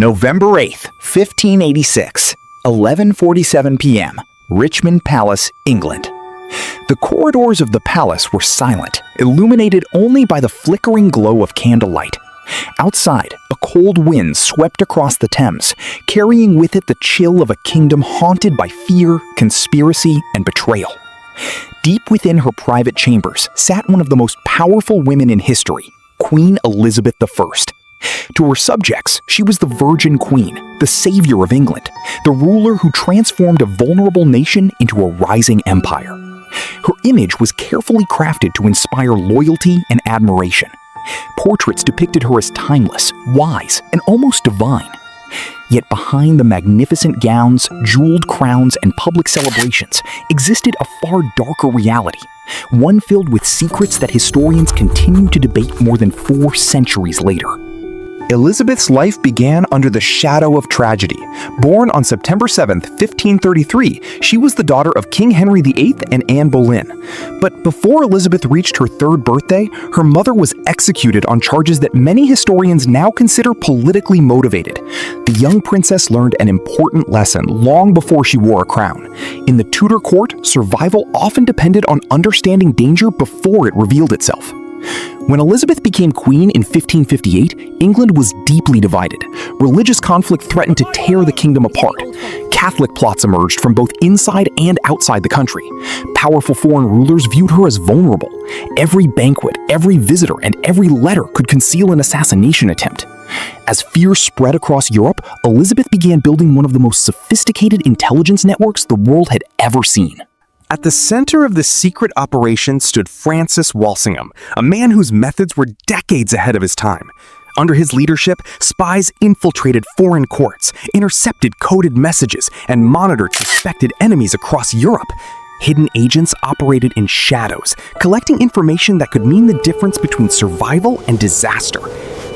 November 8th, 1586, 11:47 p.m., Richmond Palace, England. The corridors of the palace were silent, illuminated only by the flickering glow of candlelight. Outside, a cold wind swept across the Thames, carrying with it the chill of a kingdom haunted by fear, conspiracy, and betrayal. Deep within her private chambers sat one of the most powerful women in history, Queen Elizabeth I. To her subjects, she was the Virgin Queen, the savior of England, the ruler who transformed a vulnerable nation into a rising empire. Her image was carefully crafted to inspire loyalty and admiration. Portraits depicted her as timeless, wise, and almost divine. Yet behind the magnificent gowns, jeweled crowns, and public celebrations existed a far darker reality, one filled with secrets that historians continue to debate more than 4 centuries later. Elizabeth's life began under the shadow of tragedy. Born on September 7, 1533, she was the daughter of King Henry VIII and Anne Boleyn. But before Elizabeth reached her 3rd birthday, her mother was executed on charges that many historians now consider politically motivated. The young princess learned an important lesson long before she wore a crown. In the Tudor court, survival often depended on understanding danger before it revealed itself. When Elizabeth became queen in 1558, England was deeply divided. Religious conflict threatened to tear the kingdom apart. Catholic plots emerged from both inside and outside the country. Powerful foreign rulers viewed her as vulnerable. Every banquet, every visitor, and every letter could conceal an assassination attempt. As fear spread across Europe, Elizabeth began building one of the most sophisticated intelligence networks the world had ever seen. At the center of the secret operation stood Francis Walsingham, a man whose methods were decades ahead of his time. Under his leadership, spies infiltrated foreign courts, intercepted coded messages, and monitored suspected enemies across Europe. Hidden agents operated in shadows, collecting information that could mean the difference between survival and disaster.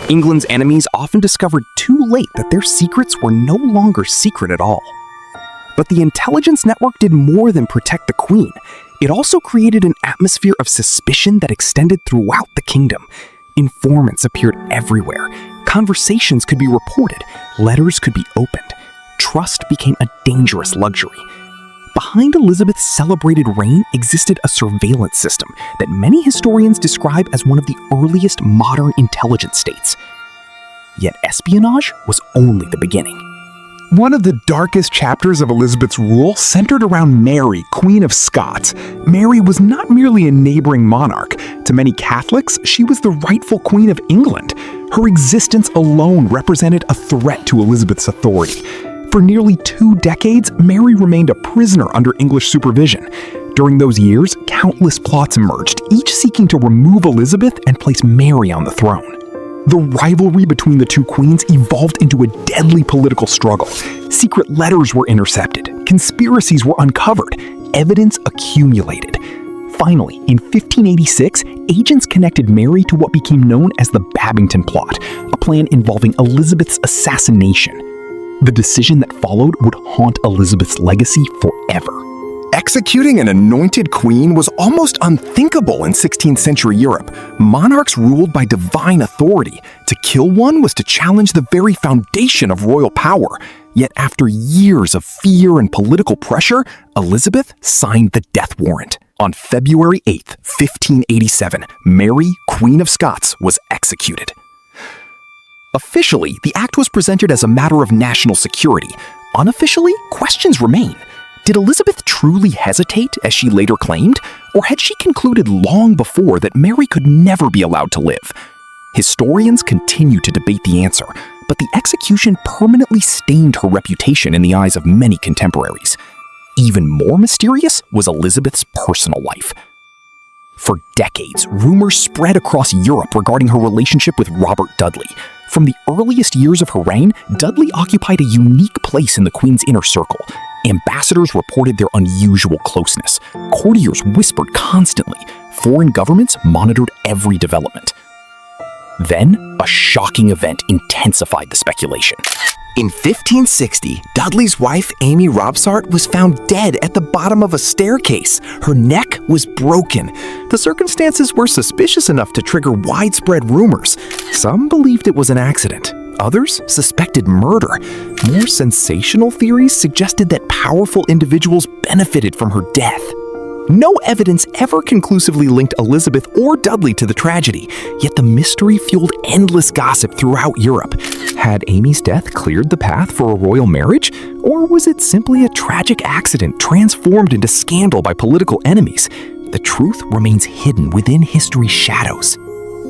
England's enemies often discovered too late that their secrets were no longer secret at all. But the intelligence network did more than protect the queen. It also created an atmosphere of suspicion that extended throughout the kingdom. Informants appeared everywhere. Conversations could be reported. Letters could be opened. Trust became a dangerous luxury. Behind Elizabeth's celebrated reign existed a surveillance system that many historians describe as one of the earliest modern intelligence states. Yet espionage was only the beginning. One of the darkest chapters of Elizabeth's rule centered around Mary, Queen of Scots. Mary was not merely a neighboring monarch. To many Catholics, she was the rightful Queen of England. Her existence alone represented a threat to Elizabeth's authority. For nearly 2 decades, Mary remained a prisoner under English supervision. During those years, countless plots emerged, each seeking to remove Elizabeth and place Mary on the throne. The rivalry between the 2 queens evolved into a deadly political struggle. Secret letters were intercepted, conspiracies were uncovered, evidence accumulated. Finally, in 1586, agents connected Mary to what became known as the Babington Plot, a plan involving Elizabeth's assassination. The decision that followed would haunt Elizabeth's legacy forever. Executing an anointed queen was almost unthinkable in 16th century Europe. Monarchs ruled by divine authority. To kill one was to challenge the very foundation of royal power. Yet after years of fear and political pressure, Elizabeth signed the death warrant. On February 8, 1587, Mary, Queen of Scots, was executed. Officially, the act was presented as a matter of national security. Unofficially, questions remain. Did Elizabeth truly hesitate, as she later claimed, or had she concluded long before that Mary could never be allowed to live? Historians continue to debate the answer, but the execution permanently stained her reputation in the eyes of many contemporaries. Even more mysterious was Elizabeth's personal life. For decades, rumors spread across Europe regarding her relationship with Robert Dudley. From the earliest years of her reign, Dudley occupied a unique place in the Queen's inner circle. Ambassadors reported their unusual closeness. Courtiers whispered constantly. Foreign governments monitored every development. Then, a shocking event intensified the speculation. In 1560, Dudley's wife, Amy Robsart, was found dead at the bottom of a staircase. Her neck was broken. The circumstances were suspicious enough to trigger widespread rumors. Some believed it was an accident. Others suspected murder. More sensational theories suggested that powerful individuals benefited from her death. No evidence ever conclusively linked Elizabeth or Dudley to the tragedy, yet the mystery fueled endless gossip throughout Europe. Had Amy's death cleared the path for a royal marriage, or was it simply a tragic accident transformed into scandal by political enemies? The truth remains hidden within history's shadows.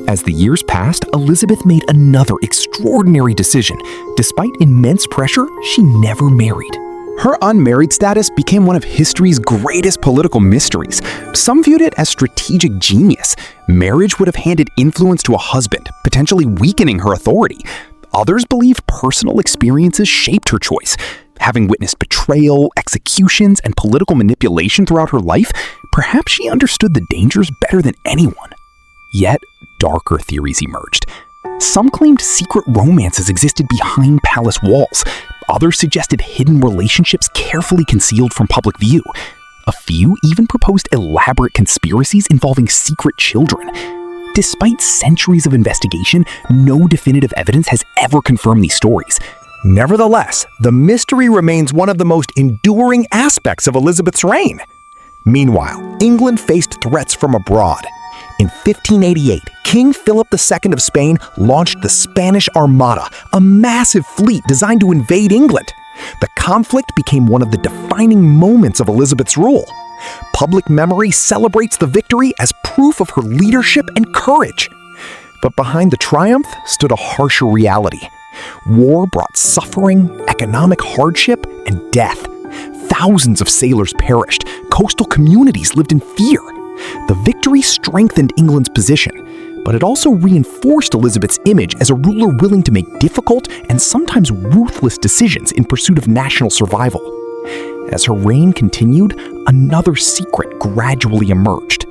As the years passed, Elizabeth made another extraordinary decision. Despite immense pressure, she never married. Her unmarried status became one of history's greatest political mysteries. Some viewed it as strategic genius. Marriage would have handed influence to a husband, potentially weakening her authority. Others believed personal experiences shaped her choice. Having witnessed betrayal, executions, and political manipulation throughout her life, perhaps she understood the dangers better than anyone. Yet, darker theories emerged. Some claimed secret romances existed behind palace walls. Others suggested hidden relationships carefully concealed from public view. A few even proposed elaborate conspiracies involving secret children. Despite centuries of investigation, no definitive evidence has ever confirmed these stories. Nevertheless, the mystery remains one of the most enduring aspects of Elizabeth's reign. Meanwhile, England faced threats from abroad. In 1588, King Philip II of Spain launched the Spanish Armada, a massive fleet designed to invade England. The conflict became one of the defining moments of Elizabeth's rule. Public memory celebrates the victory as proof of her leadership and courage. But behind the triumph stood a harsher reality. War brought suffering, economic hardship, and death. Thousands of sailors perished. Coastal communities lived in fear. The victory strengthened England's position, but it also reinforced Elizabeth's image as a ruler willing to make difficult and sometimes ruthless decisions in pursuit of national survival. As her reign continued, another secret gradually emerged.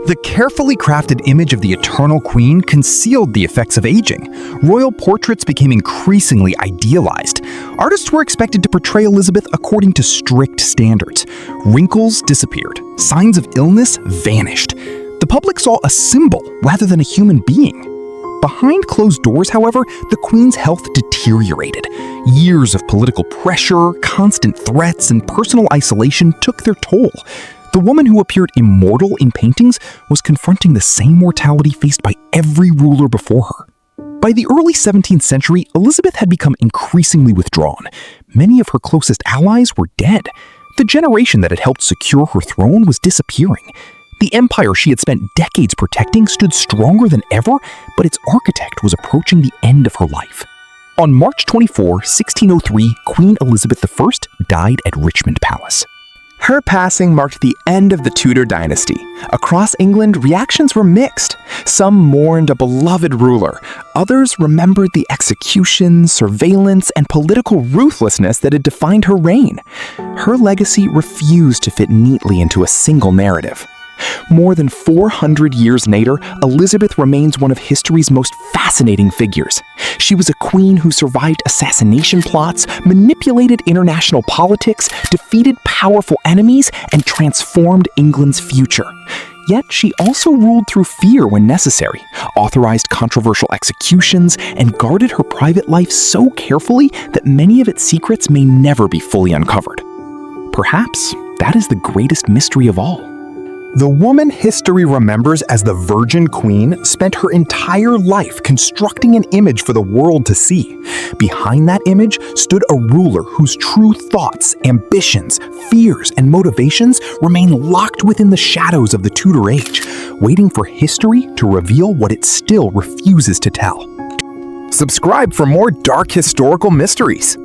The carefully crafted image of the Eternal Queen concealed the effects of aging. Royal portraits became increasingly idealized. Artists were expected to portray Elizabeth according to strict standards. Wrinkles disappeared. Signs of illness vanished. The public saw a symbol rather than a human being. Behind closed doors, however, the Queen's health deteriorated. Years of political pressure, constant threats, and personal isolation took their toll. The woman who appeared immortal in paintings was confronting the same mortality faced by every ruler before her. By the early 17th century, Elizabeth had become increasingly withdrawn. Many of her closest allies were dead. The generation that had helped secure her throne was disappearing. The empire she had spent decades protecting stood stronger than ever, but its architect was approaching the end of her life. On March 24, 1603, Queen Elizabeth I died at Richmond Palace. Her passing marked the end of the Tudor dynasty. Across England, reactions were mixed. Some mourned a beloved ruler. Others remembered the executions, surveillance, and political ruthlessness that had defined her reign. Her legacy refused to fit neatly into a single narrative. More than 400 years later, Elizabeth remains one of history's most fascinating figures. She was a queen who survived assassination plots, manipulated international politics, defeated powerful enemies, and transformed England's future. Yet she also ruled through fear when necessary, authorized controversial executions, and guarded her private life so carefully that many of its secrets may never be fully uncovered. Perhaps that is the greatest mystery of all. The woman history remembers as the Virgin Queen spent her entire life constructing an image for the world to see. Behind that image stood a ruler whose true thoughts, ambitions, fears, and motivations remain locked within the shadows of the Tudor age, waiting for history to reveal what it still refuses to tell. Subscribe for more dark historical mysteries.